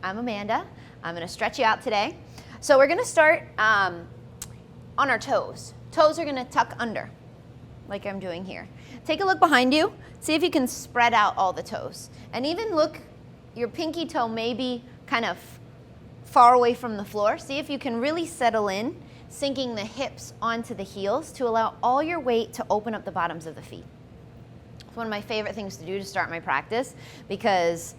I'm Amanda. I'm going to stretch you out today. So we're going to start on our toes. Toes are going to tuck under, like I'm doing here. Take a look behind you. See if you can spread out all the toes. And even look, your pinky toe may be kind of far away from the floor. See if you can really settle in, sinking the hips onto the heels to allow all your weight to open up the bottoms of the feet. It's one of my favorite things to do to start my practice because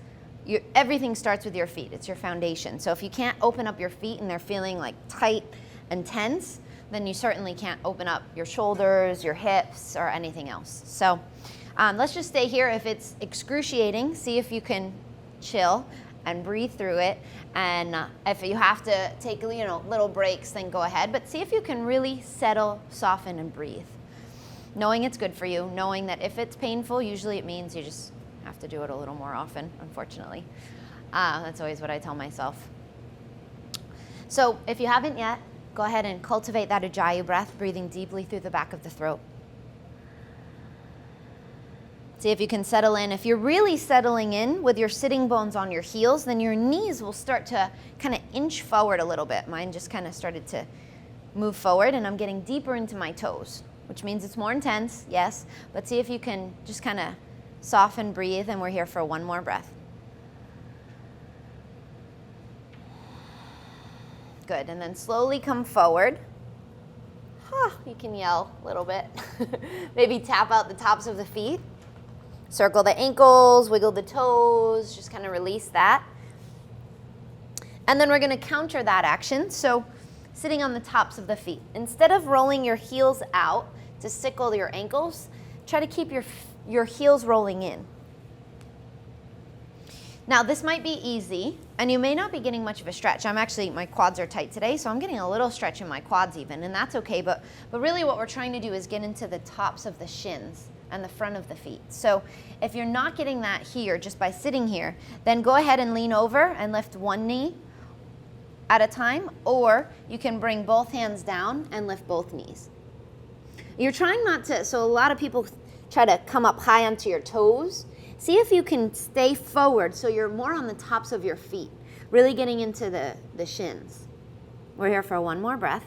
everything starts with your feet. It's your foundation. So if you can't open up your feet and they're feeling like tight and tense, then you certainly can't open up your shoulders, your hips, or anything else. So let's just stay here. If it's excruciating, see if you can chill and breathe through it. And if you have to take little breaks, then go ahead. But see if you can really settle, soften, and breathe. Knowing it's good for you, knowing that if it's painful, usually it means you just have to do it a little more often, unfortunately. That's always what I tell myself. So if you haven't yet, go ahead and cultivate that Ujjayi breath, breathing deeply through the back of the throat. See if you can settle in. If you're really settling in with your sitting bones on your heels, then your knees will start to kind of inch forward a little bit. Mine just kind of started to move forward, and I'm getting deeper into my toes, which means it's more intense, yes, but see if you can just kind of soften, breathe, and we're here for one more breath. Good, and then slowly come forward. You can yell a little bit. Maybe tap out the tops of the feet. Circle the ankles, wiggle the toes, just kind of release that. And then we're going to counter that action. So sitting on the tops of the feet. Instead of rolling your heels out to sickle your ankles, try to keep your heels rolling in. Now this might be easy, and you may not be getting much of a stretch. My quads are tight today, so I'm getting a little stretch in my quads even, and that's okay, but really what we're trying to do is get into the tops of the shins and the front of the feet. So if you're not getting that here just by sitting here, then go ahead and lean over and lift one knee at a time, or you can bring both hands down and lift both knees. You're trying not to, so a lot of people try to come up high onto your toes. See if you can stay forward so you're more on the tops of your feet, really getting into the shins. We're here for one more breath.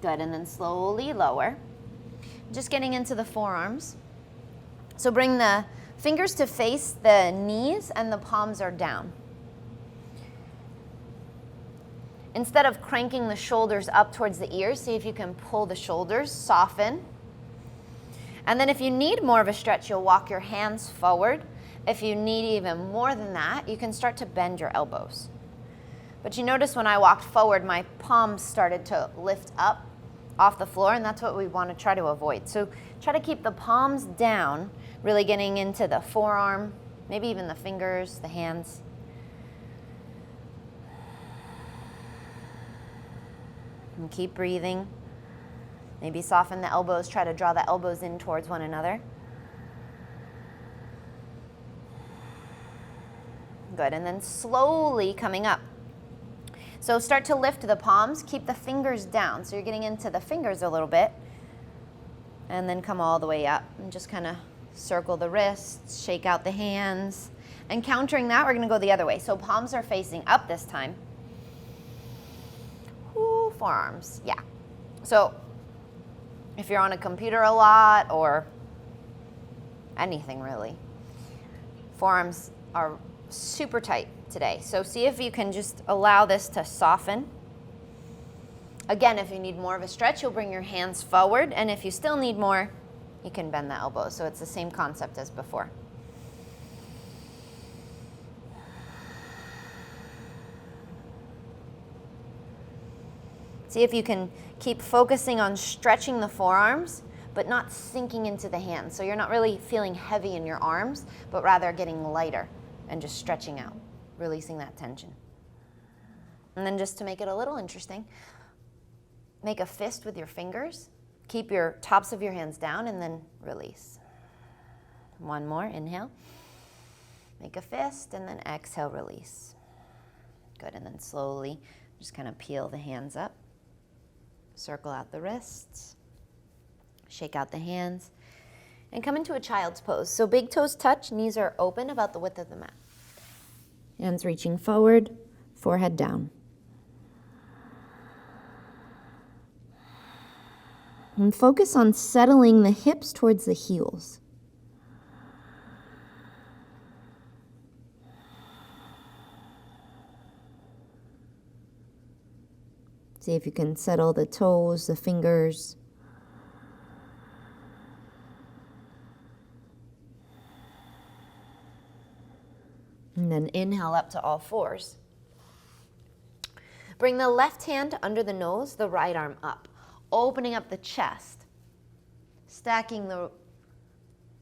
Good, and then slowly lower. Just getting into the forearms. So bring the fingers to face the knees and the palms are down. Instead of cranking the shoulders up towards the ears, see if you can pull the shoulders, soften. And then if you need more of a stretch, you'll walk your hands forward. If you need even more than that, you can start to bend your elbows. But you notice when I walked forward, my palms started to lift up off the floor, and that's what we want to try to avoid. So try to keep the palms down, really getting into the forearm, maybe even the fingers, the hands. And keep breathing. Maybe soften the elbows, try to draw the elbows in towards one another. Good, and then slowly coming up. So start to lift the palms, keep the fingers down. So you're getting into the fingers a little bit. And then come all the way up and just kind of circle the wrists, shake out the hands. And countering that, we're going to go the other way. So palms are facing up this time. Ooh, forearms, yeah. So if you're on a computer a lot or anything really, forearms are super tight today. So see if you can just allow this to soften. Again, if you need more of a stretch, you'll bring your hands forward. And if you still need more, you can bend the elbows. So it's the same concept as before. See if you can keep focusing on stretching the forearms, but not sinking into the hands. So you're not really feeling heavy in your arms, but rather getting lighter and just stretching out, releasing that tension. And then just to make it a little interesting, make a fist with your fingers. Keep your tops of your hands down and then release. One more, inhale. Make a fist and then exhale, release. Good, and then slowly just kind of peel the hands up. Circle out the wrists. Shake out the hands. And come into a child's pose. So big toes touch, knees are open about the width of the mat. Hands reaching forward, forehead down. And focus on settling the hips towards the heels. See if you can settle the toes, the fingers. And then inhale up to all fours. Bring the left hand under the nose, the right arm up, opening up the chest, stacking the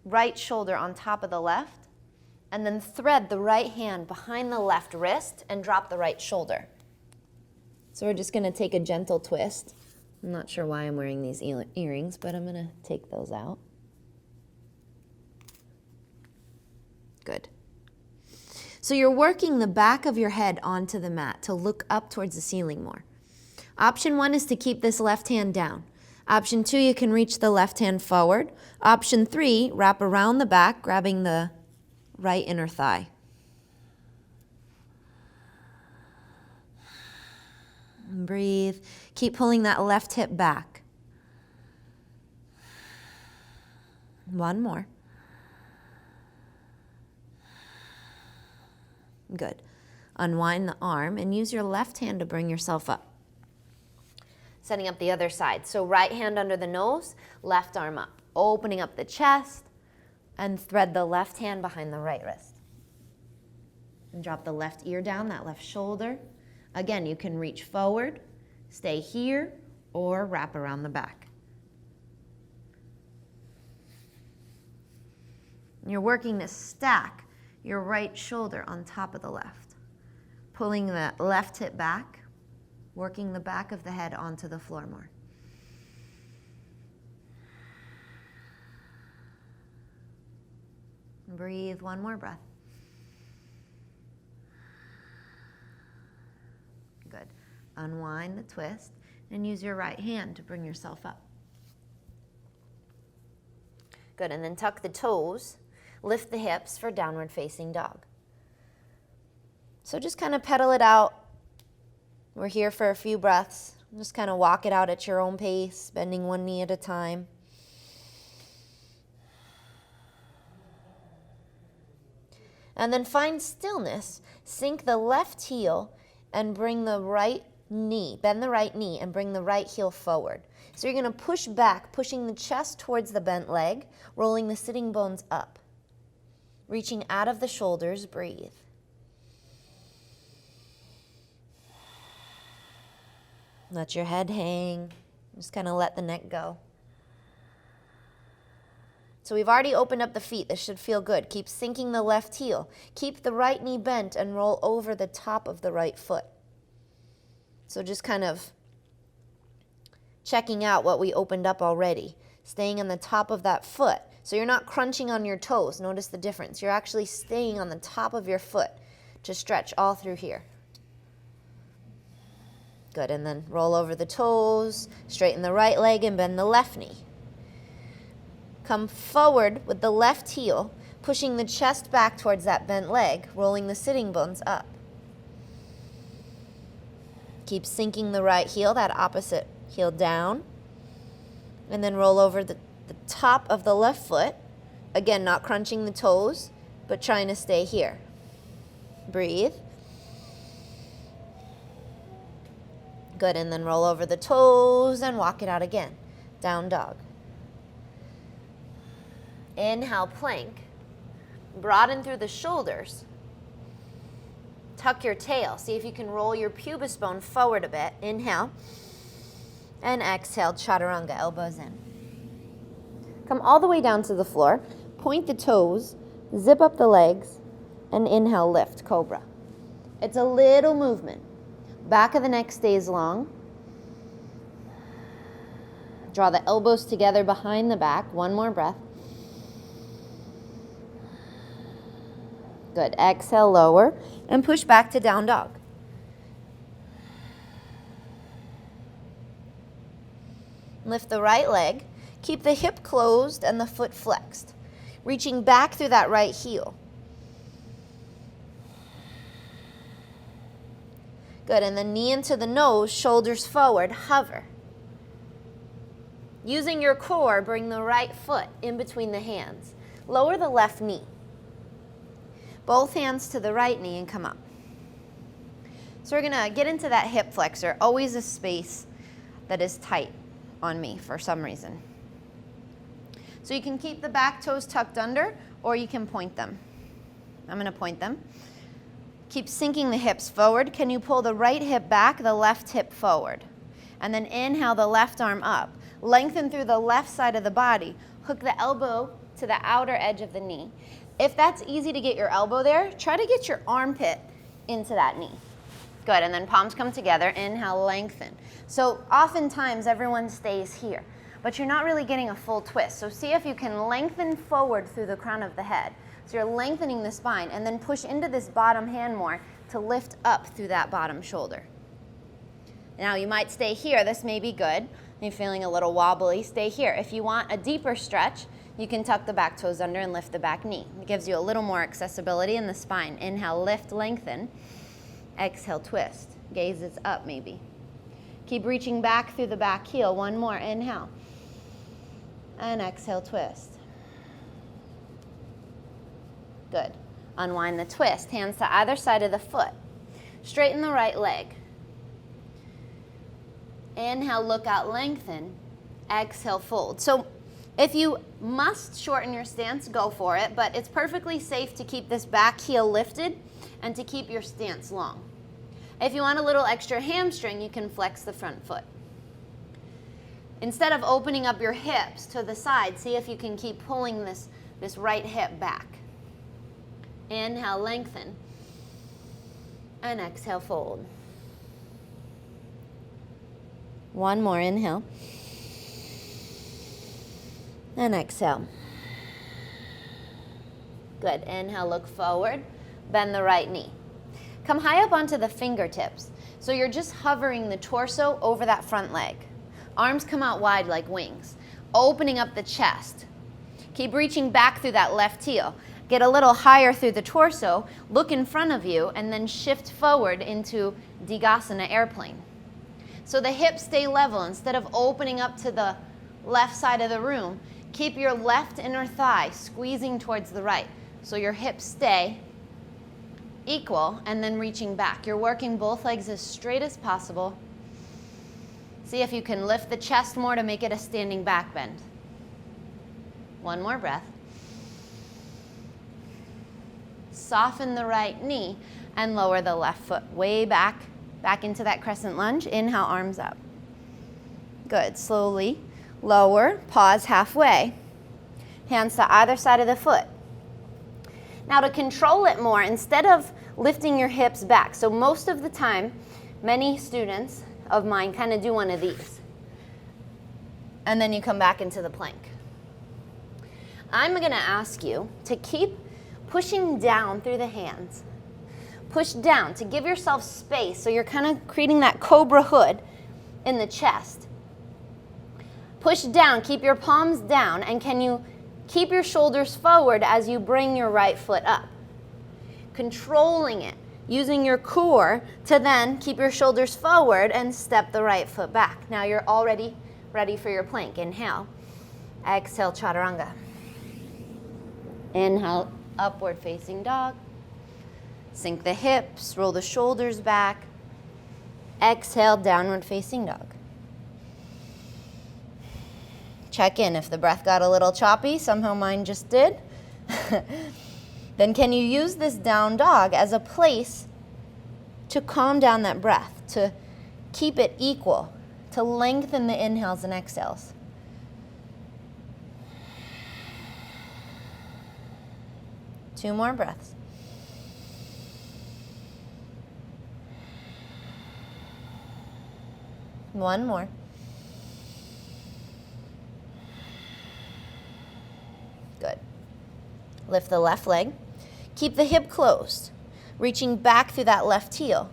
right shoulder on top of the left, and then thread the right hand behind the left wrist and drop the right shoulder. So we're just going to take a gentle twist. I'm not sure why I'm wearing these earrings, but I'm going to take those out. Good. So you're working the back of your head onto the mat to look up towards the ceiling more. Option 1 is to keep this left hand down. Option 2, you can reach the left hand forward. Option 3, wrap around the back, grabbing the right inner thigh. And breathe. Keep pulling that left hip back. One more. Good. Unwind the arm and use your left hand to bring yourself up. Setting up the other side. So right hand under the nose, left arm up. Opening up the chest and thread the left hand behind the right wrist. And drop the left ear down, that left shoulder. Again, you can reach forward, stay here, or wrap around the back. You're working to stack your right shoulder on top of the left, pulling the left hip back, working the back of the head onto the floor more. Breathe, one more breath. Good. Unwind the twist and use your right hand to bring yourself up. Good, and then tuck the toes. Lift the hips for downward facing dog. So just kind of pedal it out. We're here for a few breaths. Just kind of walk it out at your own pace, bending one knee at a time. And then find stillness. Sink the left heel and bring the right knee, bend the right knee and bring the right heel forward. So you're going to push back, pushing the chest towards the bent leg, rolling the sitting bones up. Reaching out of the shoulders, breathe. Let your head hang. Just kind of let the neck go. So we've already opened up the feet. This should feel good. Keep sinking the left heel. Keep the right knee bent and roll over the top of the right foot. So just kind of checking out what we opened up already. Staying on the top of that foot. So you're not crunching on your toes. Notice the difference. You're actually staying on the top of your foot to stretch all through here. Good, and then roll over the toes, straighten the right leg and bend the left knee. Come forward with the left heel, pushing the chest back towards that bent leg, rolling the sitting bones up. Keep sinking the right heel, that opposite heel down, and then roll over the top of the left foot. Again, not crunching the toes, but trying to stay here. Breathe. Good, and then roll over the toes and walk it out again. Down dog. Inhale, plank. Broaden through the shoulders. Tuck your tail. See if you can roll your pubis bone forward a bit. Inhale. And exhale, chaturanga, elbows in. Come all the way down to the floor. Point the toes. Zip up the legs. And inhale, lift, cobra. It's a little movement. Back of the neck stays long. Draw the elbows together behind the back. One more breath. Good. Exhale, lower, and push back to down dog. Lift the right leg. Keep the hip closed and the foot flexed. Reaching back through that right heel. Good, and then knee into the nose, shoulders forward, hover. Using your core, bring the right foot in between the hands. Lower the left knee. Both hands to the right knee and come up. So we're gonna get into that hip flexor, always a space that is tight on me for some reason. So you can keep the back toes tucked under, or you can point them. I'm gonna point them. Keep sinking the hips forward. Can you pull the right hip back, the left hip forward? And then inhale the left arm up. Lengthen through the left side of the body. Hook the elbow to the outer edge of the knee. If that's easy to get your elbow there, try to get your armpit into that knee. Good, and then palms come together. Inhale, lengthen. So oftentimes everyone stays here, but you're not really getting a full twist. So see if you can lengthen forward through the crown of the head. So you're lengthening the spine, and then push into this bottom hand more to lift up through that bottom shoulder. Now you might stay here. This may be good. You're feeling a little wobbly, stay here. If you want a deeper stretch, you can tuck the back toes under and lift the back knee. It gives you a little more accessibility in the spine. Inhale, lift, lengthen. Exhale, twist. Gaze is up maybe. Keep reaching back through the back heel. One more, inhale. And exhale, twist. Good. Unwind the twist. Hands to either side of the foot. Straighten the right leg. Inhale, look out, lengthen. Exhale, fold. So if you must shorten your stance, go for it, but it's perfectly safe to keep this back heel lifted and to keep your stance long. If you want a little extra hamstring, you can flex the front foot. Instead of opening up your hips to the side, see if you can keep pulling this right hip back. Inhale, lengthen. And exhale, fold. One more, inhale. And exhale. Good, inhale, look forward. Bend the right knee. Come high up onto the fingertips. So you're just hovering the torso over that front leg. Arms come out wide like wings, opening up the chest. Keep reaching back through that left heel. Get a little higher through the torso, look in front of you, and then shift forward into Digasana airplane. So the hips stay level. Instead of opening up to the left side of the room, keep your left inner thigh squeezing towards the right. So your hips stay equal and then reaching back. You're working both legs as straight as possible. See if you can lift the chest more to make it a standing back bend. One more breath. Soften the right knee and lower the left foot way back into that crescent lunge. Inhale, arms up. Good, slowly lower, pause halfway. Hands to either side of the foot. Now to control it more, instead of lifting your hips back, so most of the time, many students of mine kind of do one of these. And then you come back into the plank. I'm gonna ask you to keep pushing down through the hands. Push down to give yourself space, so you're kind of creating that cobra hood in the chest. Push down, keep your palms down, and can you keep your shoulders forward as you bring your right foot up? Controlling it, using your core to then keep your shoulders forward and step the right foot back. Now you're already ready for your plank. Inhale, exhale, chaturanga. Inhale, upward facing dog. Sink the hips, roll the shoulders back. Exhale, downward facing dog. Check in if the breath got a little choppy, somehow mine just did. Then can you use this down dog as a place to calm down that breath, to keep it equal, to lengthen the inhales and exhales. Two more breaths. One more. Good. Lift the left leg. Keep the hip closed, reaching back through that left heel.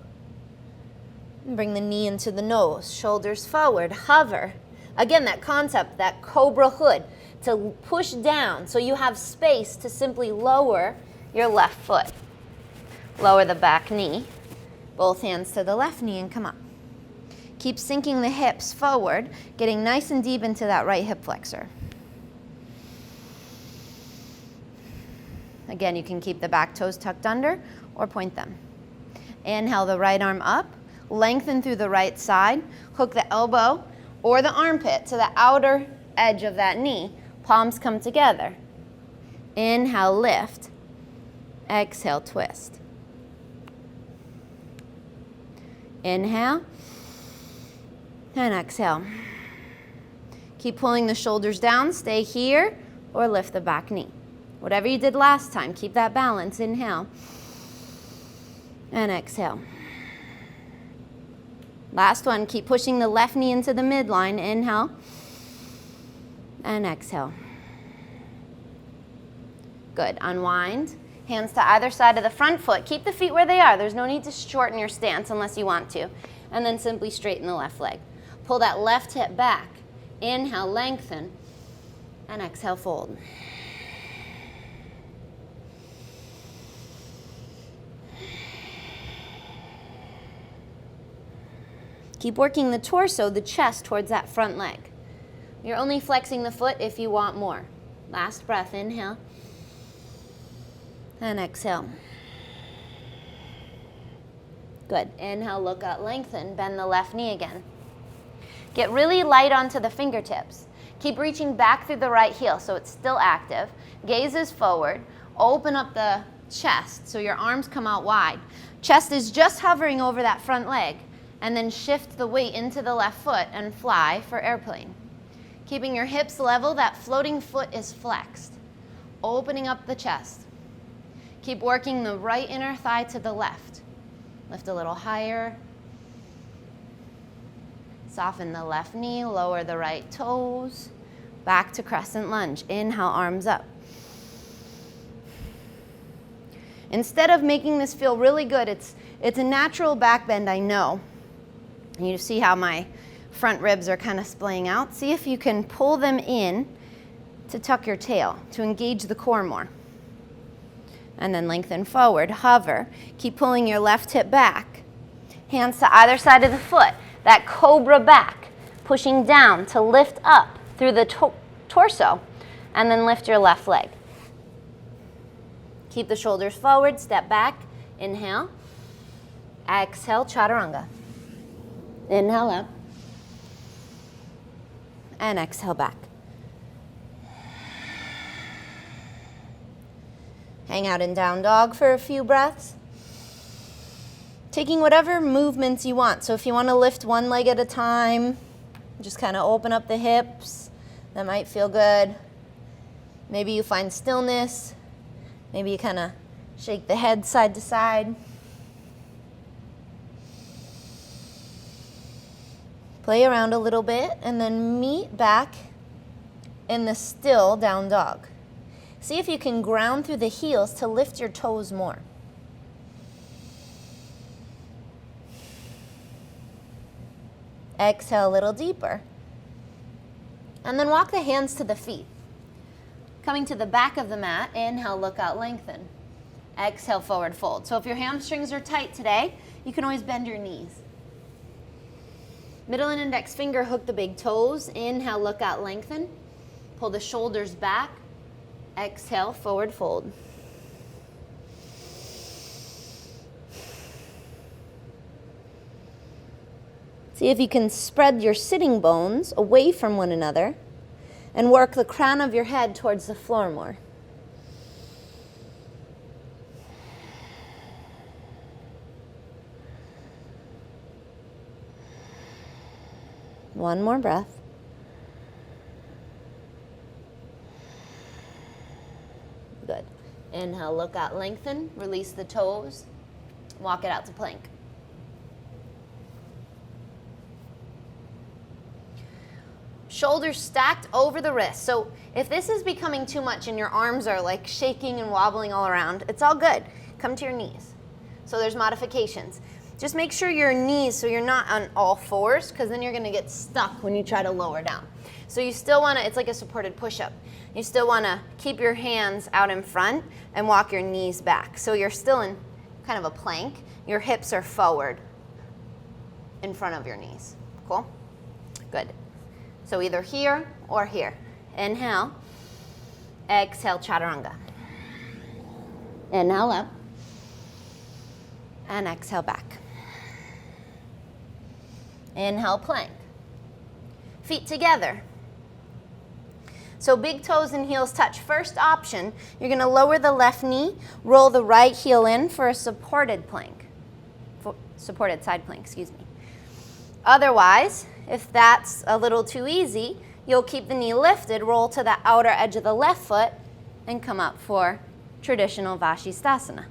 And bring the knee into the nose, shoulders forward, hover. Again, that concept, that cobra hood, to push down so you have space to simply lower your left foot. Lower the back knee. Both hands to the left knee and come up. Keep sinking the hips forward, getting nice and deep into that right hip flexor. Again, you can keep the back toes tucked under or point them. Inhale the right arm up, lengthen through the right side, hook the elbow or the armpit to the outer edge of that knee. Palms come together. Inhale, lift. Exhale, twist. Inhale and exhale. Keep pulling the shoulders down. Stay here or lift the back knee. Whatever you did last time, keep that balance. Inhale and exhale. Last one, keep pushing the left knee into the midline. Inhale and exhale. Good. Unwind. Hands to either side of the front foot. Keep the feet where they are. There's no need to shorten your stance unless you want to. And then simply straighten the left leg. Pull that left hip back. Inhale, lengthen, and exhale, fold. Keep working the torso, the chest towards that front leg. You're only flexing the foot if you want more. Last breath, inhale and exhale. Good. Inhale, look up, lengthen, bend the left knee again. Get really light onto the fingertips. Keep reaching back through the right heel so it's still active. Gaze is forward. Open up the chest so your arms come out wide. Chest is just hovering over that front leg. And then shift the weight into the left foot and fly for airplane. Keeping your hips level, that floating foot is flexed. Opening up the chest. Keep working the right inner thigh to the left. Lift a little higher. Soften the left knee, lower the right toes. Back to crescent lunge. Inhale, arms up. Instead of making this feel really good, it's a natural back bend, I know. You see how my front ribs are kind of splaying out? See if you can pull them in to tuck your tail, to engage the core more. And then lengthen forward, hover. Keep pulling your left hip back. Hands to either side of the foot. That cobra back, pushing down to lift up through the torso, and then lift your left leg. Keep the shoulders forward, step back, inhale. Exhale, chaturanga. Inhale up, and exhale back. Hang out in down dog for a few breaths. Taking whatever movements you want. So if you want to lift one leg at a time, just kind of open up the hips. That might feel good. Maybe you find stillness. Maybe you kind of shake the head side to side. Play around a little bit and then meet back in the still down dog. See if you can ground through the heels to lift your toes more. Exhale a little deeper. And then walk the hands to the feet. Coming to the back of the mat, inhale, look out, lengthen. Exhale, forward fold. So if your hamstrings are tight today, you can always bend your knees. Middle and index finger hook the big toes. Inhale, look out, lengthen. Pull the shoulders back. Exhale, forward fold. See if you can spread your sitting bones away from one another and work the crown of your head towards the floor more. One more breath. Good. Inhale, look out, lengthen, release the toes, walk it out to plank. Shoulders stacked over the wrists. So if this is becoming too much and your arms are like shaking and wobbling all around, it's all good. Come to your knees. So there's modifications. Just make sure your knees, so you're not on all fours, because then you're going to get stuck when you try to lower down. So you still want to, it's like a supported push-up. You still want to keep your hands out in front and walk your knees back. So you're still in kind of a plank, your hips are forward in front of your knees. Cool? Good. So either here or here. Inhale. Exhale, chaturanga. Inhale up. And exhale back. Inhale, plank. Feet together. So big toes and heels touch. First option, you're going to lower the left knee, roll the right heel in for a supported plank. Supported side plank, excuse me. Otherwise, if that's a little too easy, you'll keep the knee lifted, roll to the outer edge of the left foot, and come up for traditional Vashisthasana.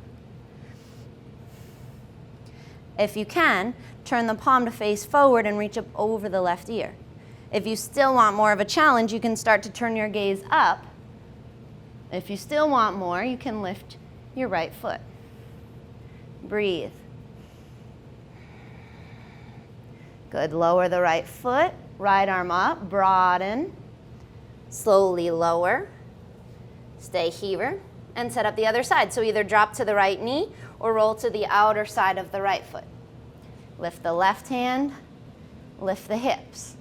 If you can, turn the palm to face forward and reach up over the left ear. If you still want more of a challenge, you can start to turn your gaze up. If you still want more, you can lift your right foot. Breathe. Good. Lower the right foot, right arm up, broaden. Slowly lower. Stay here and set up the other side. So either drop to the right knee or roll to the outer side of the right foot. Lift the left hand, lift the hips.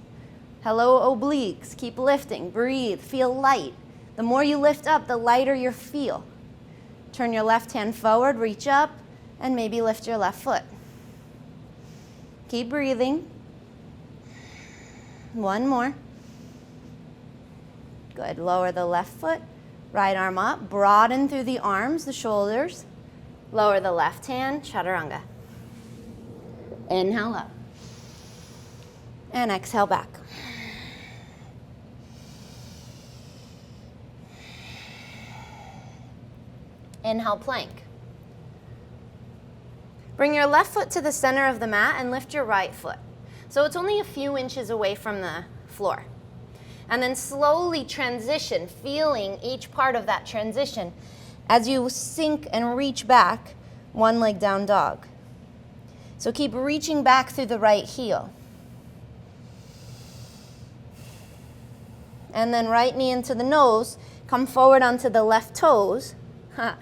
Hello, obliques. Keep lifting. Breathe. Feel light. The more you lift up, the lighter you feel. Turn your left hand forward, reach up, and maybe lift your left foot. Keep breathing. One more. Good. Lower the left foot, right arm up, broaden through the arms, the shoulders. Lower the left hand, chaturanga. Inhale up. And exhale back. Inhale, plank. Bring your left foot to the center of the mat and lift your right foot. So it's only a few inches away from the floor. And then slowly transition, feeling each part of that transition as you sink and reach back, one leg down dog. So keep reaching back through the right heel. And then right knee into the nose, come forward onto the left toes. A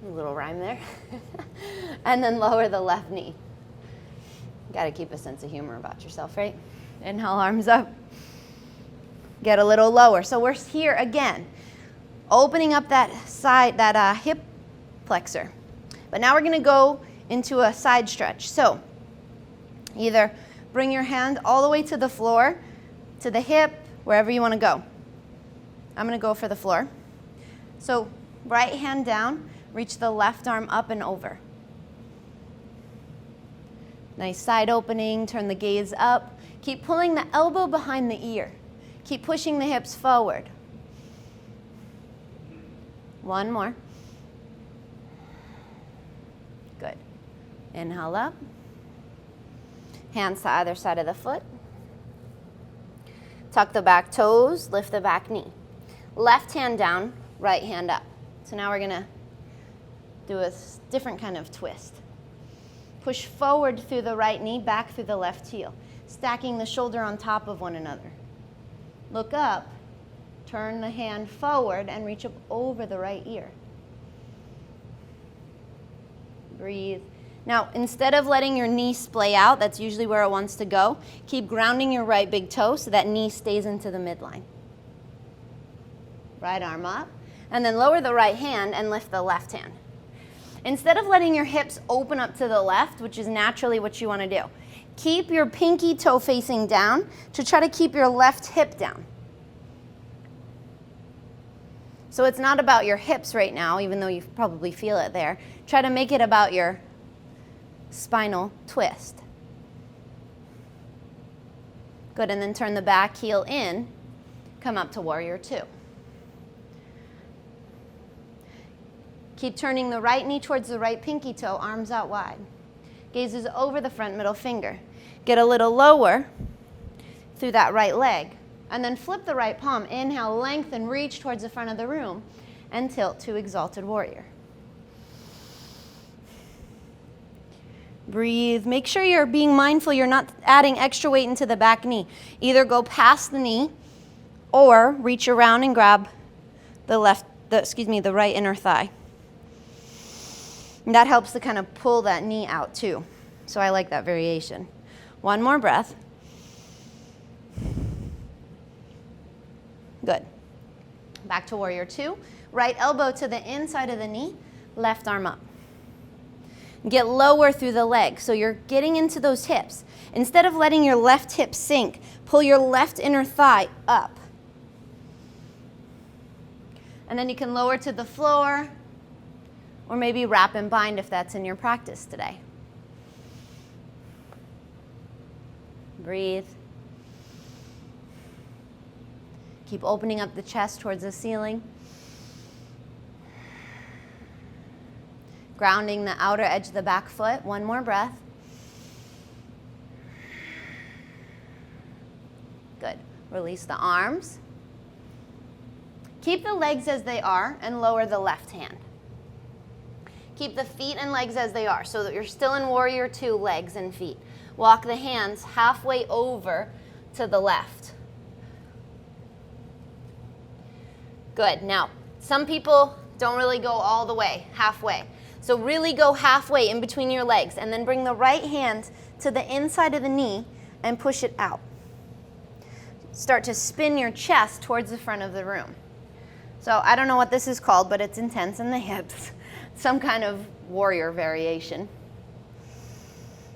little rhyme there. And then lower the left knee. Got to keep a sense of humor about yourself, right? Inhale, arms up. Get a little lower. So we're here again, opening up that side, that hip flexor. But now we're going to go into a side stretch. So either bring your hand all the way to the floor, to the hip, wherever you want to go. I'm going to go for the floor. So right hand down, reach the left arm up and over. Nice side opening, turn the gaze up. Keep pulling the elbow behind the ear. Keep pushing the hips forward. One more. Good. Inhale up. Hands to either side of the foot. Tuck the back toes, lift the back knee. Left hand down, right hand up. So now we're going to do a different kind of twist. Push forward through the right knee, back through the left heel, stacking the shoulder on top of one another. Look up, turn the hand forward, and reach up over the right ear. Breathe. Now, instead of letting your knee splay out, that's usually where it wants to go, keep grounding your right big toe so that knee stays into the midline. Right arm up, and then lower the right hand and lift the left hand. Instead of letting your hips open up to the left, which is naturally what you want to do, keep your pinky toe facing down to try to keep your left hip down. So it's not about your hips right now, even though you probably feel it there. Try to make it about your spinal twist. Good, and then turn the back heel in, come up to warrior two. Keep turning the right knee towards the right pinky toe, arms out wide. Gaze is over the front middle finger. Get a little lower through that right leg. And then flip the right palm. Inhale, lengthen, reach towards the front of the room, and tilt to Exalted Warrior. Breathe. Make sure you're being mindful you're not adding extra weight into the back knee. Either go past the knee or reach around and grab the right inner thigh. And that helps to kind of pull that knee out too. So I like that variation. One more breath. Good. Back to warrior two. Right elbow to the inside of the knee, left arm up. Get lower through the leg, so you're getting into those hips. Instead of letting your left hip sink, pull your left inner thigh up. And then you can lower to the floor, or maybe wrap and bind if that's in your practice today. Breathe. Keep opening up the chest towards the ceiling. Grounding the outer edge of the back foot. One more breath. Good. Release the arms. Keep the legs as they are and lower the left hand. Keep the feet and legs as they are so that you're still in warrior two, legs and feet. Walk the hands halfway over to the left. Good. Now, some people don't really go all the way, halfway. So really go halfway in between your legs and then bring the right hand to the inside of the knee and push it out. Start to spin your chest towards the front of the room. So I don't know what this is called, but it's intense in the hips. Some kind of warrior variation.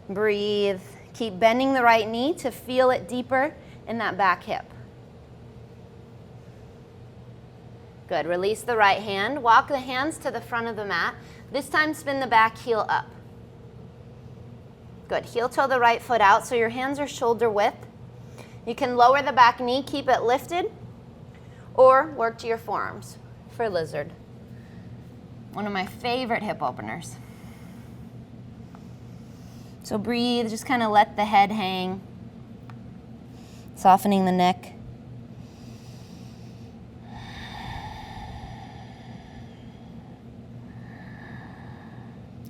Breathe. Keep bending the right knee to feel it deeper in that back hip. Good. Release the right hand. Walk the hands to the front of the mat. This time spin the back heel up. Good. Heel toe the right foot out so your hands are shoulder width. You can lower the back knee, keep it lifted, or work to your forearms for lizard. One of my favorite hip openers. So breathe, just kind of let the head hang, softening the neck.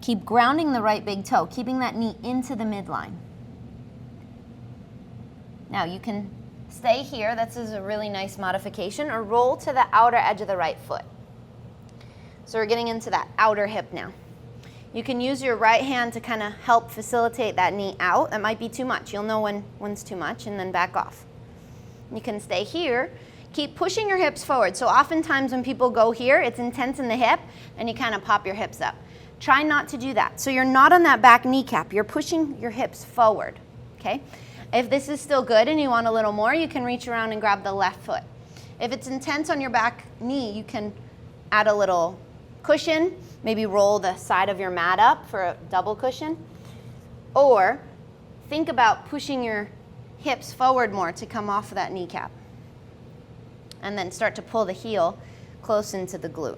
Keep grounding the right big toe, keeping that knee into the midline. Now you can stay here, this is a really nice modification, or roll to the outer edge of the right foot. So we're getting into that outer hip now. You can use your right hand to kind of help facilitate that knee out. That might be too much. You'll know when one's too much and then back off. You can stay here. Keep pushing your hips forward. So oftentimes when people go here, it's intense in the hip and you kind of pop your hips up. Try not to do that. So you're not on that back kneecap. You're pushing your hips forward, okay? If this is still good and you want a little more, you can reach around and grab the left foot. If it's intense on your back knee, you can add a little cushion, maybe roll the side of your mat up for a double cushion, or think about pushing your hips forward more to come off of that kneecap. And then start to pull the heel close into the glute.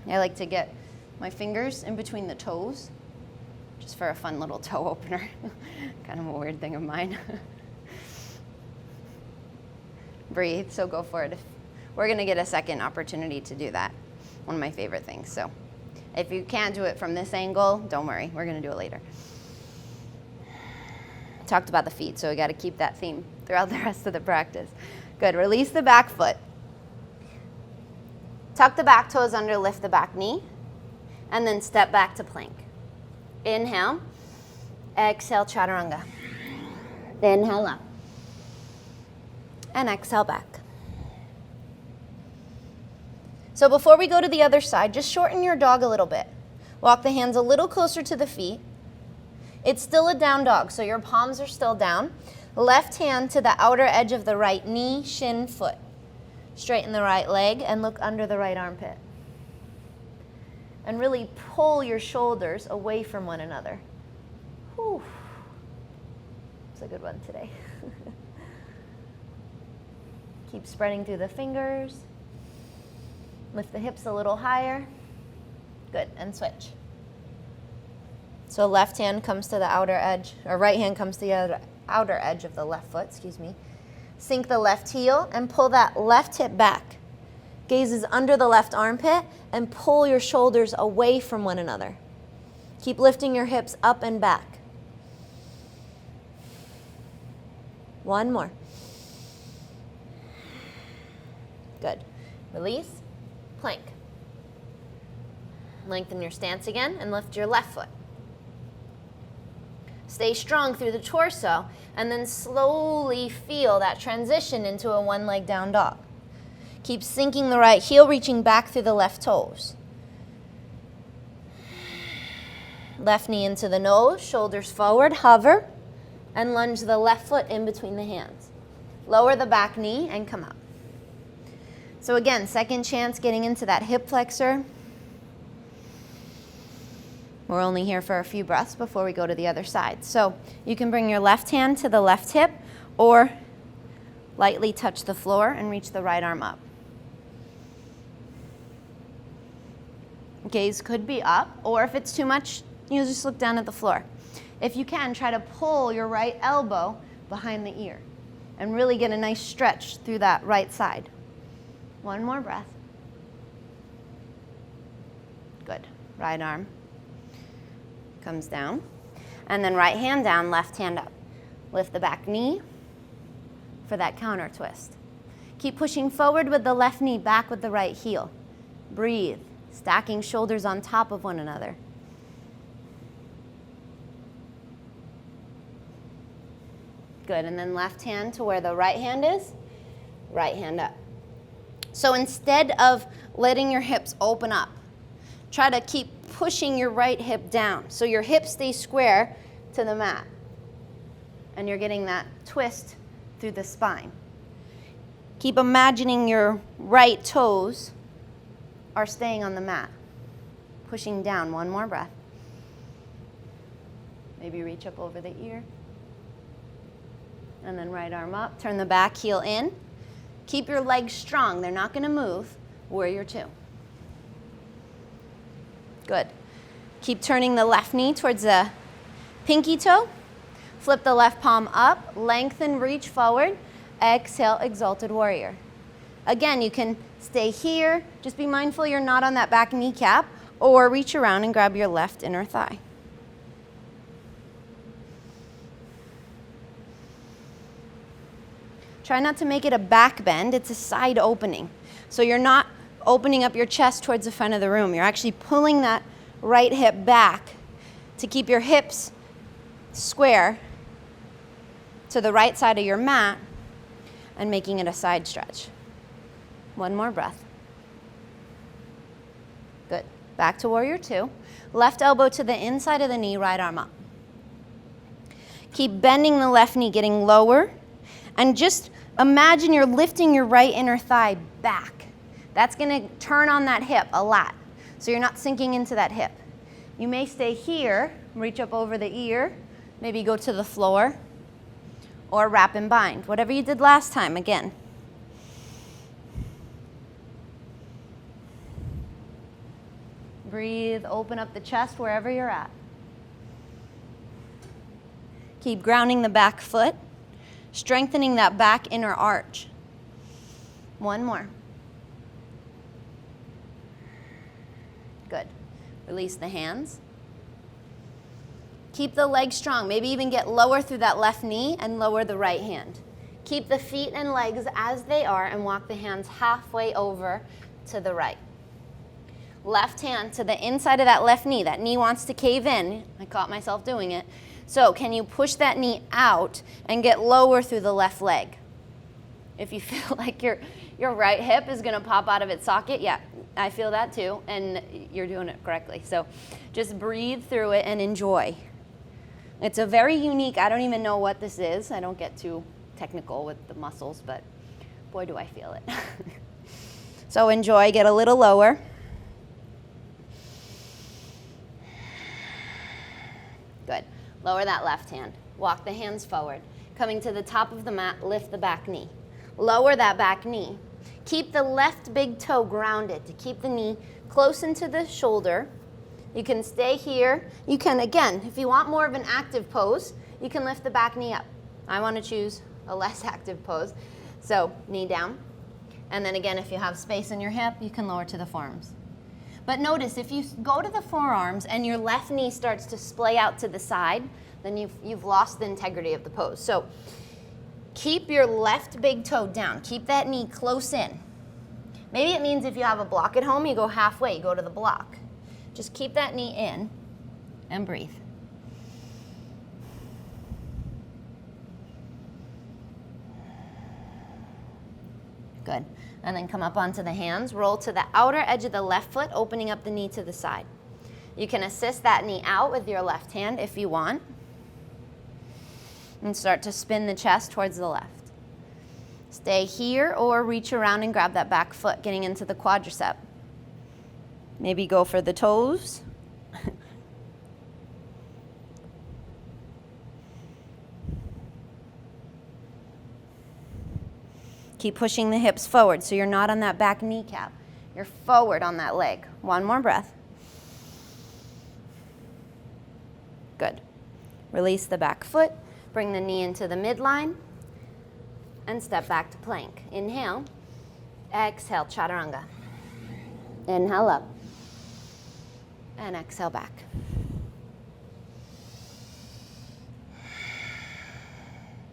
I like to get my fingers in between the toes, just for a fun little toe opener. Kind of a weird thing of mine. Breathe, so go for it. We're gonna get a second opportunity to do that. One of my favorite things. So if you can't do it from this angle, don't worry, we're gonna do it later. Talked about the feet, so we gotta keep that theme throughout the rest of the practice. Good, release the back foot. Tuck the back toes under, lift the back knee, and then step back to plank. Inhale, exhale, chaturanga. Inhale up, and exhale back. So before we go to the other side, just shorten your dog a little bit. Walk the hands a little closer to the feet. It's still a down dog, so your palms are still down. Left hand to the outer edge of the right knee, shin, foot. Straighten the right leg and look under the right armpit. And really pull your shoulders away from one another. Whew. It's a good one today. Keep spreading through the fingers. Lift the hips a little higher. Good, and switch. So left hand comes to the outer edge, or right hand comes to the outer edge of the left foot, Sink the left heel and pull that left hip back. Gaze is under the left armpit and pull your shoulders away from one another. Keep lifting your hips up and back. One more. Good. Release. plank. Lengthen your stance again and lift your left foot. Stay strong through the torso and then slowly feel that transition into a one leg down dog. Keep sinking the right heel, reaching back through the left toes. Left knee into the nose, shoulders forward, hover, and lunge the left foot in between the hands. Lower the back knee and come up. So again, second chance getting into that hip flexor. We're only here for a few breaths before we go to the other side. So you can bring your left hand to the left hip or lightly touch the floor and reach the right arm up. Gaze could be up, or if it's too much, you just look down at the floor. If you can, try to pull your right elbow behind the ear and really get a nice stretch through that right side. One more breath. Good. Right arm comes down. And then right hand down, left hand up. Lift the back knee for that counter twist. Keep pushing forward with the left knee, back with the right heel. Breathe, stacking shoulders on top of one another. Good, and then left hand to where the right hand is, right hand up. So instead of letting your hips open up, try to keep pushing your right hip down so your hips stay square to the mat. And you're getting that twist through the spine. Keep imagining your right toes are staying on the mat, pushing down. One more breath. Maybe reach up over the ear. And then right arm up, turn the back heel in. Keep your legs strong. They're not going to move. Warrior two. Good. Keep turning the left knee towards the pinky toe. Flip the left palm up, lengthen, reach forward. Exhale, Exalted Warrior. Again, you can stay here. Just be mindful you're not on that back kneecap, or reach around and grab your left inner thigh. Try not to make it a back bend, it's a side opening. So you're not opening up your chest towards the front of the room. You're actually pulling that right hip back to keep your hips square to the right side of your mat and making it a side stretch. One more breath. Good. Back to Warrior two. Left elbow to the inside of the knee, right arm up. Keep bending the left knee, getting lower, and just imagine you're lifting your right inner thigh back. That's going to turn on that hip a lot, so you're not sinking into that hip. You may stay here, reach up over the ear, maybe go to the floor, or wrap and bind, whatever you did last time again. Breathe, open up the chest wherever you're at. Keep grounding the back foot, strengthening that back inner arch. One more. Good. Release the hands. Keep the legs strong. Maybe even get lower through that left knee and lower the right hand. Keep the feet and legs as they are and walk the hands halfway over to the right. Left hand to the inside of that left knee. That knee wants to cave in. I caught myself doing it. So can you push that knee out and get lower through the left leg? If you feel like your right hip is going to pop out of its socket, yeah, I feel that too, and you're doing it correctly. So just breathe through it and enjoy. It's a very unique, I don't even know what this is. I don't get too technical with the muscles, but boy, do I feel it. So enjoy, get a little lower. Good. Lower that left hand. Walk the hands forward. Coming to the top of the mat, lift the back knee. Lower that back knee. Keep the left big toe grounded to keep the knee close into the shoulder. You can stay here. You can, again, if you want more of an active pose, you can lift the back knee up. I want to choose a less active pose. So knee down. And then again, if you have space in your hip, you can lower to the forearms. But notice, if you go to the forearms and your left knee starts to splay out to the side, then you've lost the integrity of the pose. So keep your left big toe down. Keep that knee close in. Maybe it means if you have a block at home, you go halfway, you go to the block. Just keep that knee in and breathe. Good. And then come up onto the hands, roll to the outer edge of the left foot, opening up the knee to the side. You can assist that knee out with your left hand if you want. And start to spin the chest towards the left. Stay here or reach around and grab that back foot, getting into the quadricep. Maybe go for the toes. Keep pushing the hips forward so you're not on that back kneecap. You're forward on that leg. One more breath. Good. Release the back foot. Bring the knee into the midline. And step back to plank. Inhale. Exhale, chaturanga. Inhale up. And exhale back.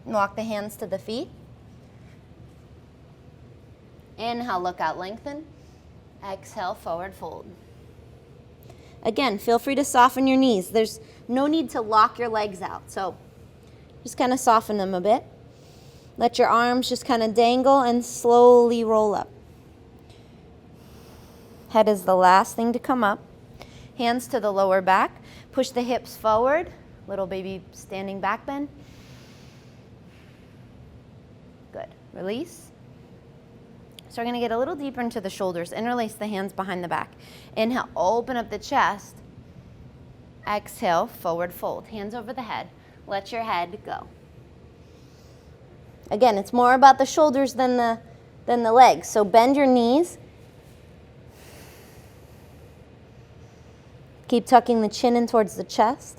Walk the hands to the feet. Inhale, look out, lengthen. Exhale, forward fold. Again, feel free to soften your knees. There's no need to lock your legs out. So just kind of soften them a bit. Let your arms just kind of dangle and slowly roll up. Head is the last thing to come up. Hands to the lower back. Push the hips forward. Little baby standing back bend. Good. Release. So we're going to get a little deeper into the shoulders. Interlace the hands behind the back. Inhale, open up the chest. Exhale, forward fold. Hands over the head. Let your head go. Again, it's more about the shoulders than the legs. So bend your knees. Keep tucking the chin in towards the chest.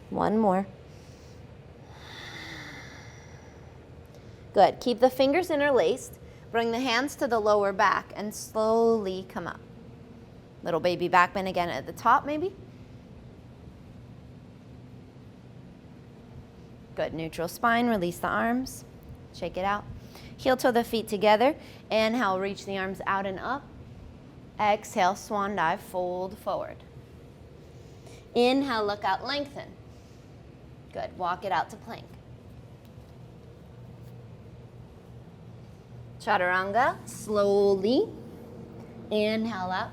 One more. Good. Keep the fingers interlaced. Bring the hands to the lower back and slowly come up. Little baby back bend again at the top maybe. Good. Neutral spine. Release the arms. Shake it out. Heel toe the feet together. Inhale, reach the arms out and up. Exhale, swan dive, fold forward. Inhale, look out, lengthen. Good. Walk it out to plank. Chaturanga, slowly. Inhale up.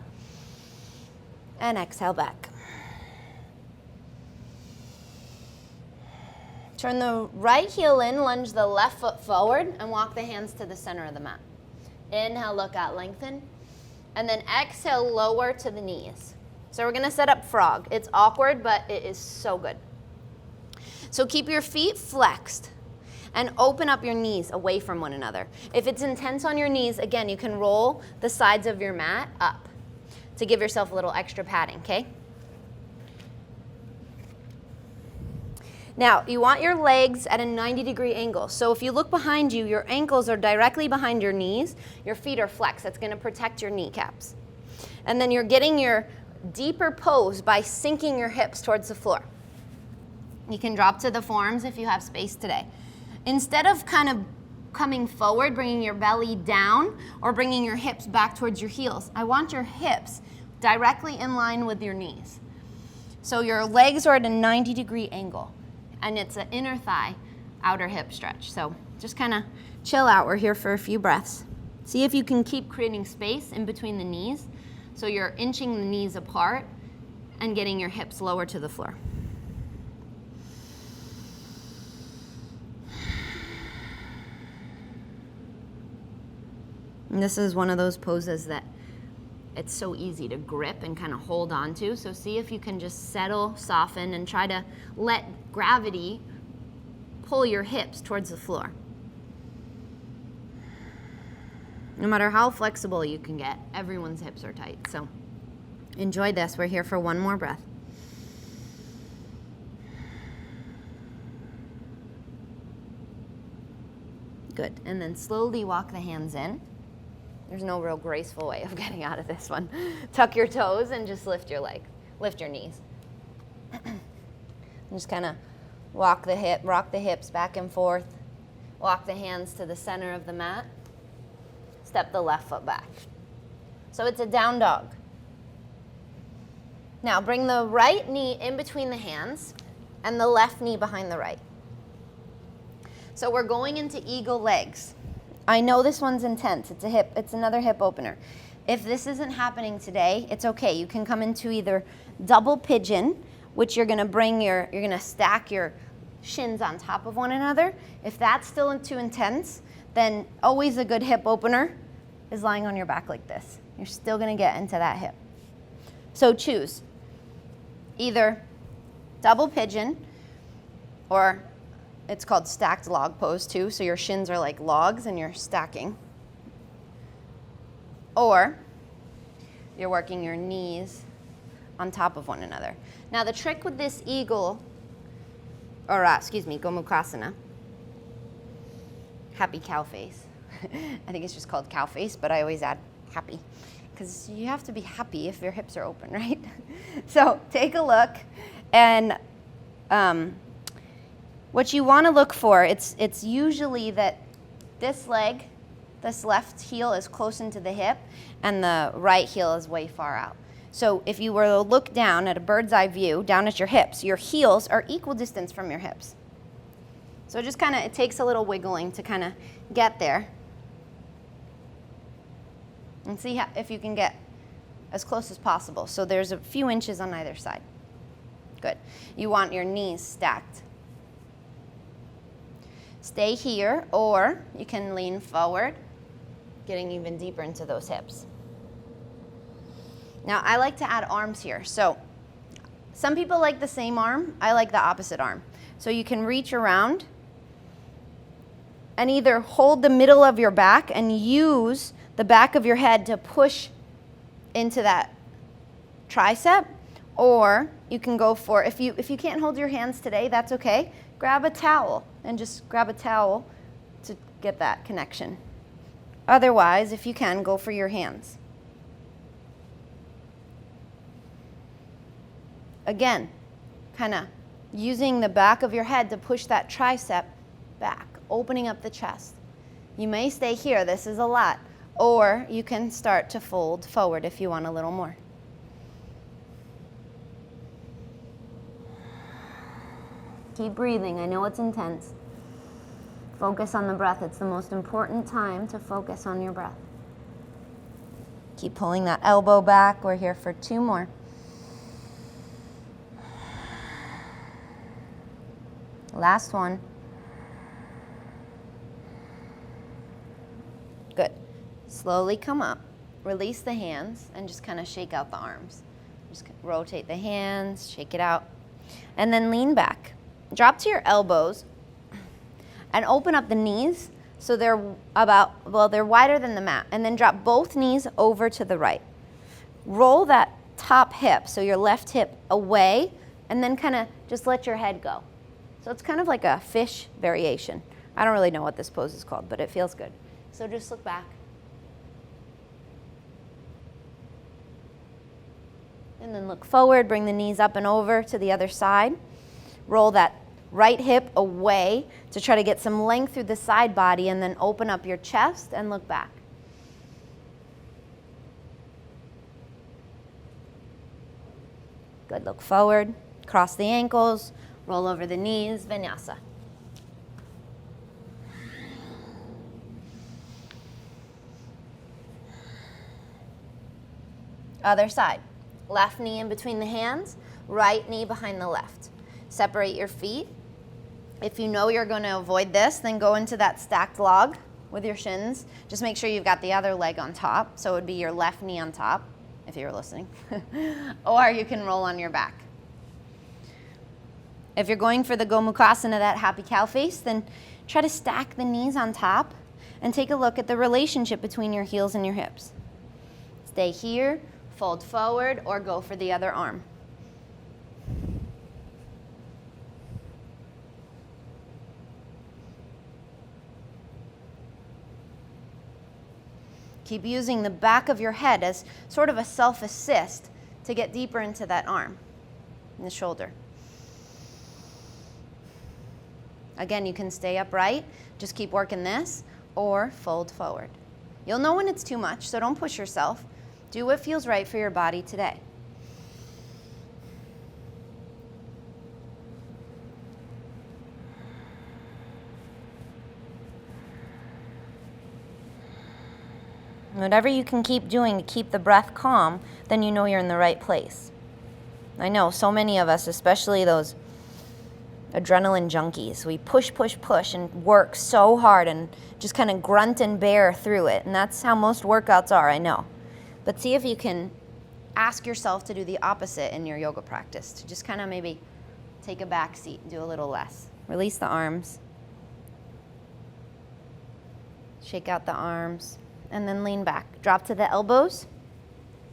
And exhale back. Turn the right heel in, lunge the left foot forward, and walk the hands to the center of the mat. Inhale, look out, lengthen. And then exhale, lower to the knees. So we're going to set up frog. It's awkward, but it is so good. So keep your feet flexed and open up your knees away from one another. If it's intense on your knees, again, you can roll the sides of your mat up to give yourself a little extra padding, okay? Now, you want your legs at a 90-degree angle. So if you look behind you, your ankles are directly behind your knees. Your feet are flexed. That's going to protect your kneecaps. And then you're getting your deeper pose by sinking your hips towards the floor. You can drop to the forearms if you have space today. Instead of kind of coming forward, bringing your belly down, or bringing your hips back towards your heels, I want your hips directly in line with your knees. So your legs are at a 90-degree angle. And it's an inner thigh, outer hip stretch. So just kind of chill out. We're here for a few breaths. See if you can keep creating space in between the knees. So you're inching the knees apart and getting your hips lower to the floor. And this is one of those poses that it's so easy to grip and kind of hold on to. So see if you can just settle, soften, and try to let gravity pull your hips towards the floor. No matter how flexible you can get, everyone's hips are tight. So enjoy this. We're here for one more breath. Good. And then slowly walk the hands in. There's no real graceful way of getting out of this one. Tuck your toes and just lift your leg. Lift your knees. Just kind of rock the hips back and forth. Walk the hands to the center of the mat. Step the left foot back. So it's a down dog. Now bring the right knee in between the hands and the left knee behind the right. So we're going into eagle legs. I know this one's intense. It's another hip opener. If this isn't happening today, it's okay. You can come into either double pigeon, which you're gonna stack your shins on top of one another. If that's still too intense, then always a good hip opener is lying on your back like this. You're still gonna get into that hip. So choose either double pigeon, or it's called stacked log pose too, so your shins are like logs and you're stacking. Or you're working your knees on top of one another. Now the trick with this eagle, or Gomukhasana, happy cow face. I think it's just called cow face, but I always add happy, because you have to be happy if your hips are open, right? So take a look, and what you want to look for, it's usually that this leg, this left heel is close into the hip, and the right heel is way far out. So if you were to look down at a bird's eye view, down at your hips, your heels are equal distance from your hips. So just kind of, it takes a little wiggling to kind of get there. And see if you can get as close as possible. So there's a few inches on either side. Good. You want your knees stacked. Stay here, or you can lean forward, getting even deeper into those hips. Now, I like to add arms here. So some people like the same arm. I like the opposite arm. So you can reach around and either hold the middle of your back and use the back of your head to push into that tricep, or you can go for, if you can't hold your hands today, that's okay. Grab a towel and just grab a towel to get that connection. Otherwise, if you can, go for your hands. Again, kind of using the back of your head to push that tricep back, opening up the chest. You may stay here, this is a lot, or you can start to fold forward if you want a little more. Keep breathing, I know it's intense. Focus on the breath, it's the most important time to focus on your breath. Keep pulling that elbow back, we're here for 2 more. Last one. Good. Slowly come up, release the hands, and just kind of shake out the arms. Just rotate the hands, shake it out, and then lean back. Drop to your elbows and open up the knees so they're they're wider than the mat, and then drop both knees over to the right. Roll that top hip, so your left hip away, and then kind of just let your head go. So it's kind of like a fish variation. I don't really know what this pose is called, but it feels good. So just look back. And then look forward, bring the knees up and over to the other side. Roll that right hip away to try to get some length through the side body, and then open up your chest and look back. Good, look forward, cross the ankles, roll over the knees, Vinyasa. Other side. Left knee in between the hands, right knee behind the left. Separate your feet. If you know you're going to avoid this, then go into that stacked log with your shins. Just make sure you've got the other leg on top, so it would be your left knee on top, if you were listening. Or you can roll on your back. If you're going for the Gomukhasana, that happy cow face, then try to stack the knees on top and take a look at the relationship between your heels and your hips. Stay here, fold forward, or go for the other arm. Keep using the back of your head as sort of a self-assist to get deeper into that arm and the shoulder. Again, you can stay upright, just keep working this, or fold forward. You'll know when it's too much, so don't push yourself. Do what feels right for your body today. Whatever you can keep doing to keep the breath calm, then you know you're in the right place. I know so many of us, especially those adrenaline junkies, we push, push, push and work so hard and just kind of grunt and bear through it. And that's how most workouts are, I know. But see if you can ask yourself to do the opposite in your yoga practice, to just kind of maybe take a back seat and do a little less. Release the arms. Shake out the arms. And then lean back. Drop to the elbows.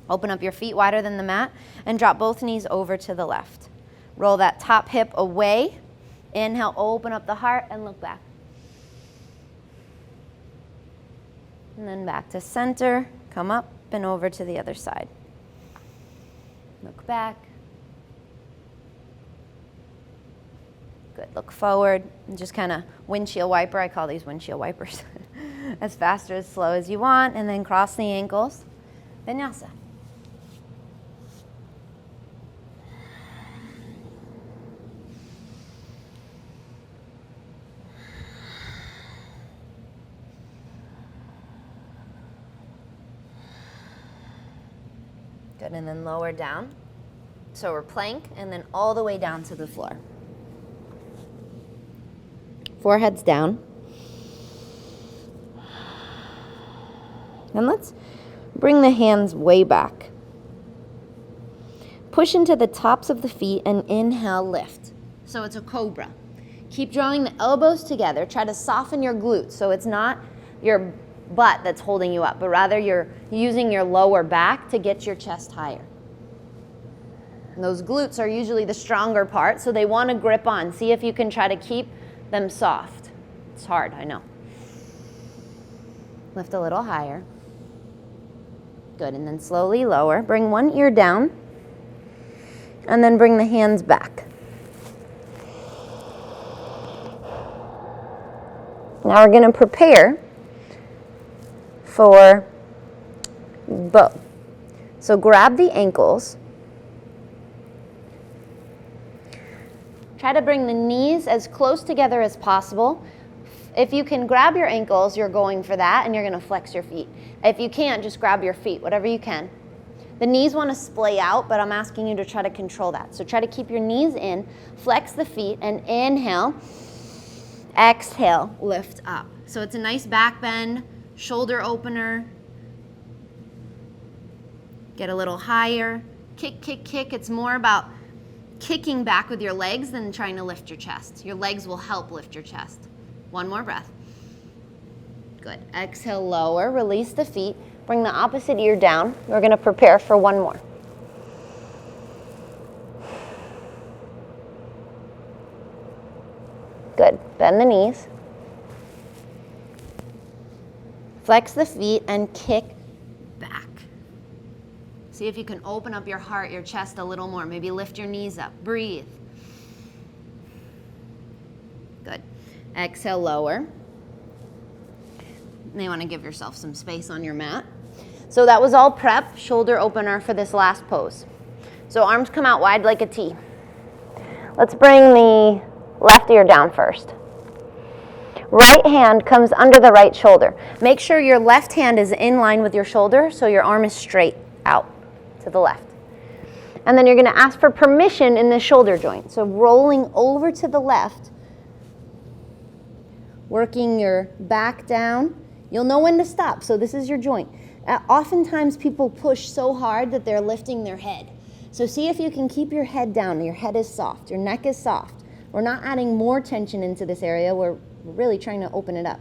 Open up your feet wider than the mat. And drop both knees over to the left. Roll that top hip away. Inhale, open up the heart and look back. And then back to center. Come up and over to the other side. Look back. Good. Look forward. And just kind of windshield wiper. I call these windshield wipers. As fast or as slow as you want, and then cross the ankles. Vinyasa. Good, and then lower down. So we're plank, and then all the way down to the floor. Forehead's down. And let's bring the hands way back. Push into the tops of the feet and inhale, lift. So it's a cobra. Keep drawing the elbows together. Try to soften your glutes so it's not your butt that's holding you up, but rather you're using your lower back to get your chest higher. And those glutes are usually the stronger part, so they want to grip on. See if you can try to keep them soft. It's hard, I know. Lift a little higher. Good, and then slowly lower. Bring one ear down, and then bring the hands back. Now we're going to prepare for bow. So grab the ankles. Try to bring the knees as close together as possible. If you can grab your ankles, you're going for that, and you're going to flex your feet. If you can't, just grab your feet, whatever you can. The knees want to splay out, but I'm asking you to try to control that. So try to keep your knees in, flex the feet, and inhale. Exhale, lift up. So it's a nice back bend, shoulder opener. Get a little higher. Kick, kick, kick. It's more about kicking back with your legs than trying to lift your chest. Your legs will help lift your chest. One more breath. Good. Exhale, lower. Release the feet. Bring the opposite ear down. We're going to prepare for one more. Good. Bend the knees. Flex the feet and kick back. See if you can open up your heart, your chest a little more. Maybe lift your knees up. Breathe. Good. Exhale, lower. You may want to give yourself some space on your mat. So that was all prep, shoulder opener for this last pose. So arms come out wide like a T. Let's bring the left ear down first. Right hand comes under the right shoulder. Make sure your left hand is in line with your shoulder so your arm is straight out to the left. And then you're going to ask for permission in the shoulder joint. So rolling over to the left, working your back down. You'll know when to stop, so this is your joint. Oftentimes people push so hard that they're lifting their head. So see if you can keep your head down. Your head is soft, your neck is soft. We're not adding more tension into this area. We're really trying to open it up.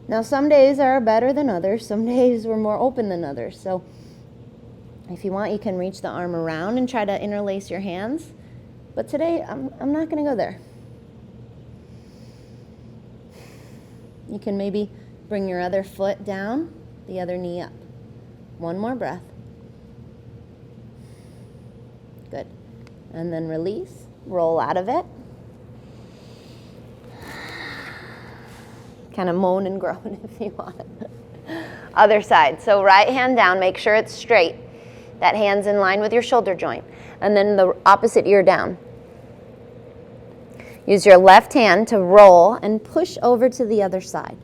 Now some days are better than others. Some days we're more open than others. So if you want, you can reach the arm around and try to interlace your hands. But today, I'm not going to go there. You can maybe bring your other foot down, the other knee up. One more breath. Good. And then release, roll out of it. kind of moan and groan if you want. Other side. So right hand down, make sure it's straight. That hand's in line with your shoulder joint. And then the opposite ear down. Use your left hand to roll and push over to the other side.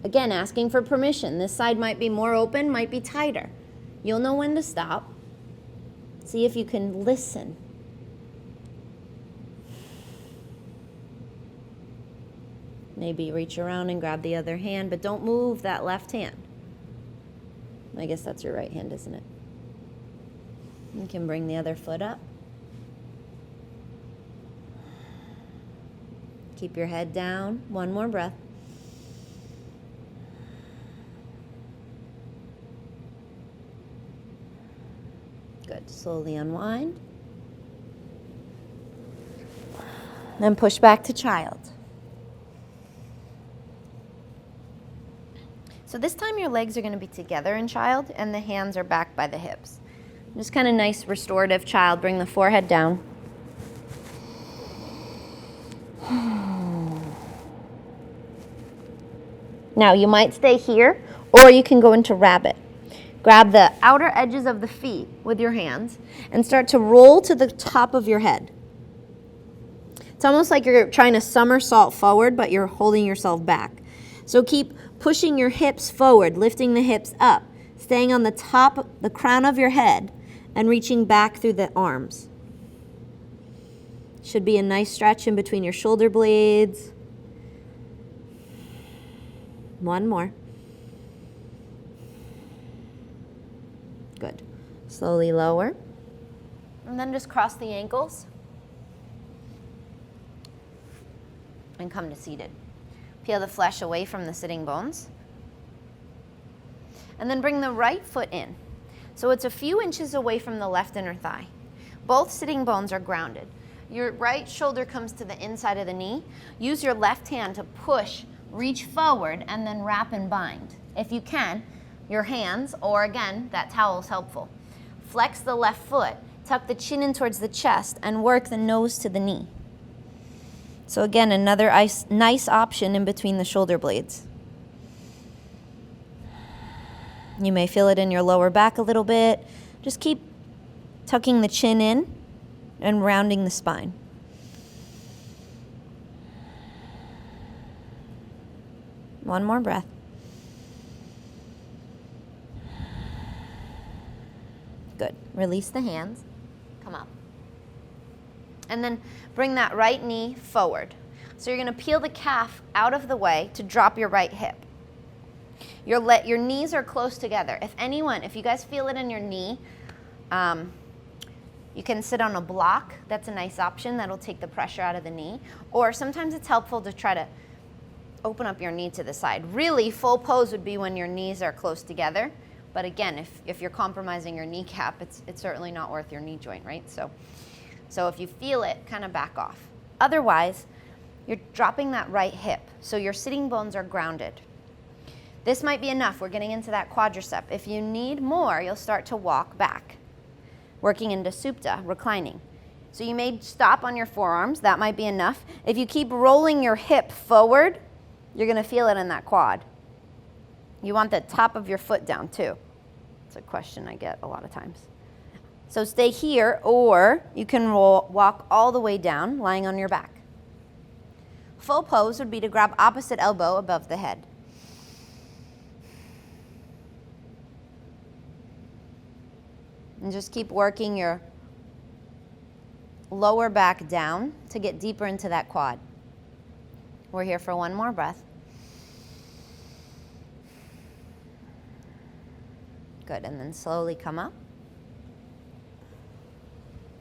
Again, asking for permission. This side might be more open, might be tighter. You'll know when to stop. See if you can listen. Maybe reach around and grab the other hand, but don't move that left hand. I guess that's your right hand, isn't it? You can bring the other foot up. Keep your head down. One more breath. Good. Slowly unwind. Then push back to child. So this time your legs are going to be together in child and the hands are back by the hips. Just kind of nice restorative child. Bring the forehead down. Now you might stay here or you can go into rabbit. Grab the outer edges of the feet with your hands and start to roll to the top of your head. It's almost like you're trying to somersault forward, but you're holding yourself back. So keep pushing your hips forward, lifting the hips up, staying on the top, the crown of your head, and reaching back through the arms. Should be a nice stretch in between your shoulder blades. One more. Good. Slowly lower. And then just cross the ankles. And come to seated. Peel the flesh away from the sitting bones. And then bring the right foot in. So it's a few inches away from the left inner thigh. Both sitting bones are grounded. Your right shoulder comes to the inside of the knee. Use your left hand to push, reach forward, and then wrap and bind. If you can, your hands, or again, that towel is helpful. Flex the left foot, tuck the chin in towards the chest, and work the nose to the knee. So again, another nice option in between the shoulder blades. You may feel it in your lower back a little bit. Just keep tucking the chin in and rounding the spine. One more breath. Good. Release the hands. Come up. And then bring that right knee forward. So you're going to peel the calf out of the way to drop your right hip. Your knees are close together. If you guys feel it in your knee, you can sit on a block. That's a nice option. That'll take the pressure out of the knee. Or sometimes it's helpful to try to open up your knee to the side. Really, full pose would be when your knees are close together. But again, if you're compromising your kneecap, it's certainly not worth your knee joint, right? So if you feel it, kind of back off. Otherwise, you're dropping that right hip. So your sitting bones are grounded. This might be enough. We're getting into that quadricep. If you need more, you'll start to walk back, working into supta, reclining. So you may stop on your forearms. That might be enough. If you keep rolling your hip forward, you're going to feel it in that quad. You want the top of your foot down too. It's a question I get a lot of times. So stay here, or you can walk all the way down, lying on your back. Full pose would be to grab opposite elbow above the head. And just keep working your lower back down to get deeper into that quad. We're here for one more breath. Good, and then slowly come up.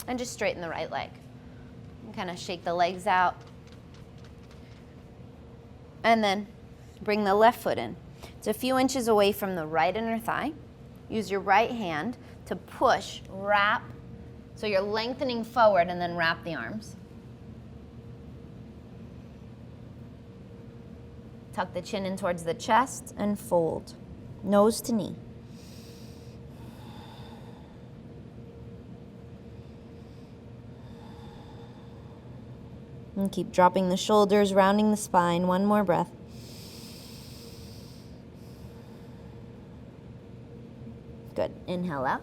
And just straighten the right leg. And kind of shake the legs out. And then bring the left foot in. It's a few inches away from the right inner thigh. Use your right hand to push, wrap. So you're lengthening forward and then wrap the arms. Tuck the chin in towards the chest and fold. Nose to knee. And keep dropping the shoulders, rounding the spine. One more breath. Good. Inhale out.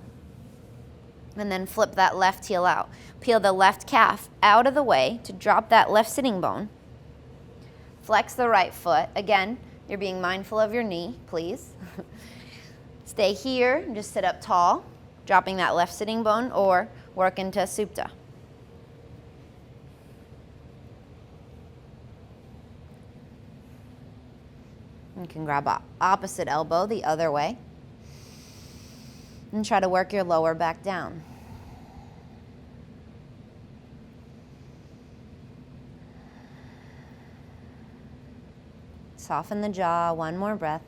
And then flip that left heel out. Peel the left calf out of the way to drop that left sitting bone. Flex the right foot. Again, you're being mindful of your knee, please. Stay here and just sit up tall, dropping that left sitting bone, or work into Supta. You can grab opposite elbow the other way and try to work your lower back down. Soften the jaw, one more breath.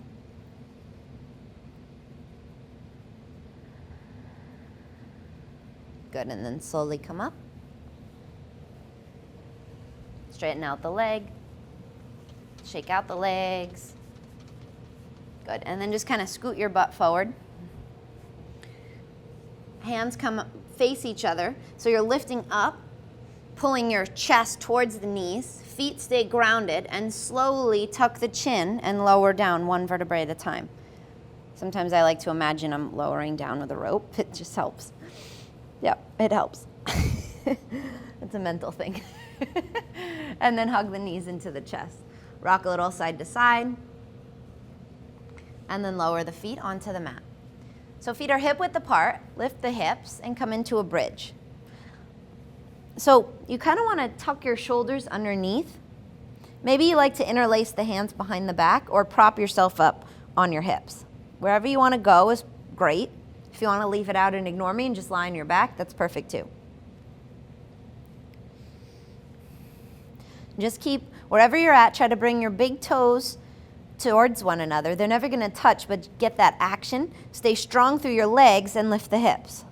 Good, and then slowly come up. Straighten out the leg. Shake out the legs. Good, and then just kind of scoot your butt forward. Hands come face each other, so you're lifting up, pulling your chest towards the knees. Feet stay grounded, and slowly tuck the chin and lower down one vertebrae at a time. Sometimes I like to imagine I'm lowering down with a rope. It just helps. Yep, it helps. It's a mental thing. And then hug the knees into the chest. Rock a little side to side. And then lower the feet onto the mat. So feet are hip width apart. Lift the hips and come into a bridge. So you kind of want to tuck your shoulders underneath. Maybe you like to interlace the hands behind the back or prop yourself up on your hips. Wherever you want to go is great. If you want to leave it out and ignore me and just lie on your back, that's perfect too. Just keep, wherever you're at, try to bring your big toes towards one another. They're never going to touch, but get that action. Stay strong through your legs and lift the hips.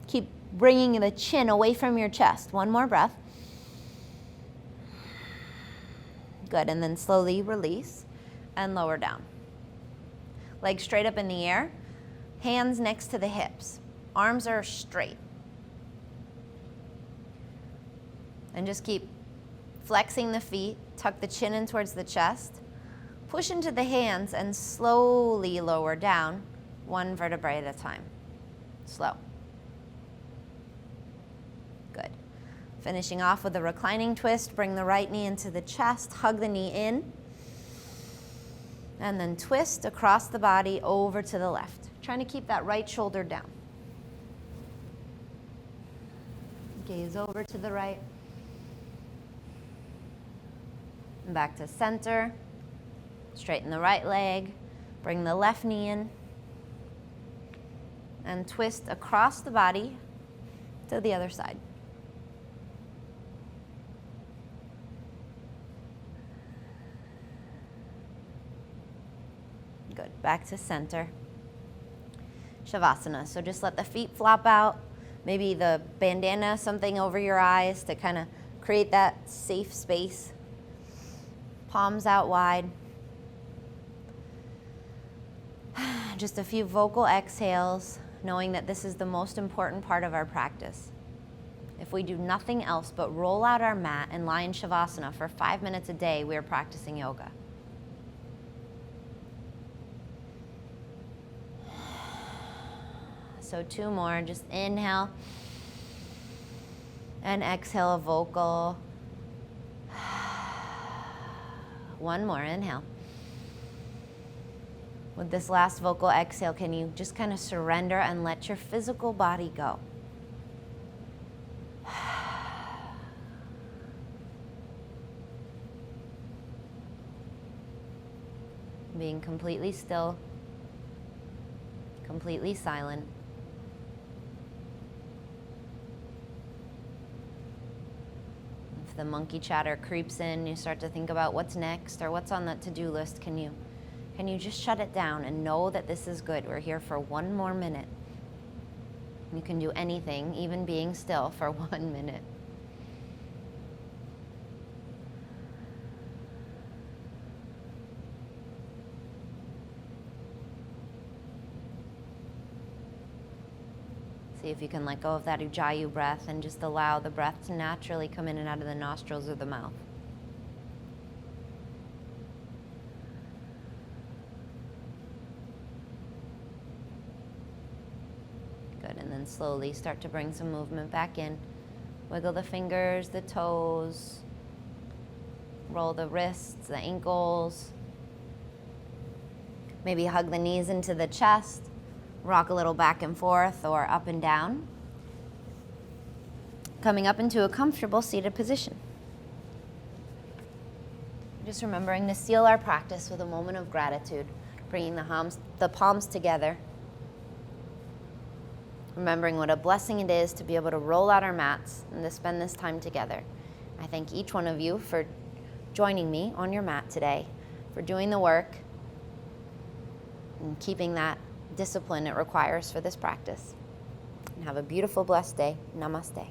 Keep bringing the chin away from your chest. One more breath. Good, and then slowly release and lower down. Legs straight up in the air. Hands next to the hips. Arms are straight. And just keep flexing the feet. Tuck the chin in towards the chest. Push into the hands and slowly lower down, one vertebrae at a time. Slow. Good. Finishing off with a reclining twist. Bring the right knee into the chest. Hug the knee in. And then twist across the body over to the left. Trying to keep that right shoulder down. Gaze over to the right. And back to center. Straighten the right leg. Bring the left knee in. And twist across the body to the other side. Good. Back to center. Savasana. So just let the feet flop out. Maybe the bandana, something over your eyes to kind of create that safe space. Palms out wide. Just a few vocal exhales, knowing that this is the most important part of our practice. If we do nothing else but roll out our mat and lie in Shavasana for 5 minutes a day, we are practicing yoga. So 2 more, just inhale and exhale a vocal. 1 more, inhale. With this last vocal exhale, can you just kind of surrender and let your physical body go? Being completely still, completely silent. If the monkey chatter creeps in, you start to think about what's next or what's on the to-do list, can you just shut it down and know that this is good? We're here for 1 more minute. You can do anything, even being still for 1 minute. See if you can let go of that Ujjayi breath and just allow the breath to naturally come in and out of the nostrils or the mouth. Good, and then slowly start to bring some movement back in. Wiggle the fingers, the toes, roll the wrists, the ankles. Maybe hug the knees into the chest, rock a little back and forth or up and down. Coming up into a comfortable seated position. Just remembering to seal our practice with a moment of gratitude, bringing the palms together. Remembering what a blessing it is to be able to roll out our mats and to spend this time together. I thank each one of you for joining me on your mat today, for doing the work and keeping that discipline it requires for this practice. And have a beautiful, blessed day. Namaste.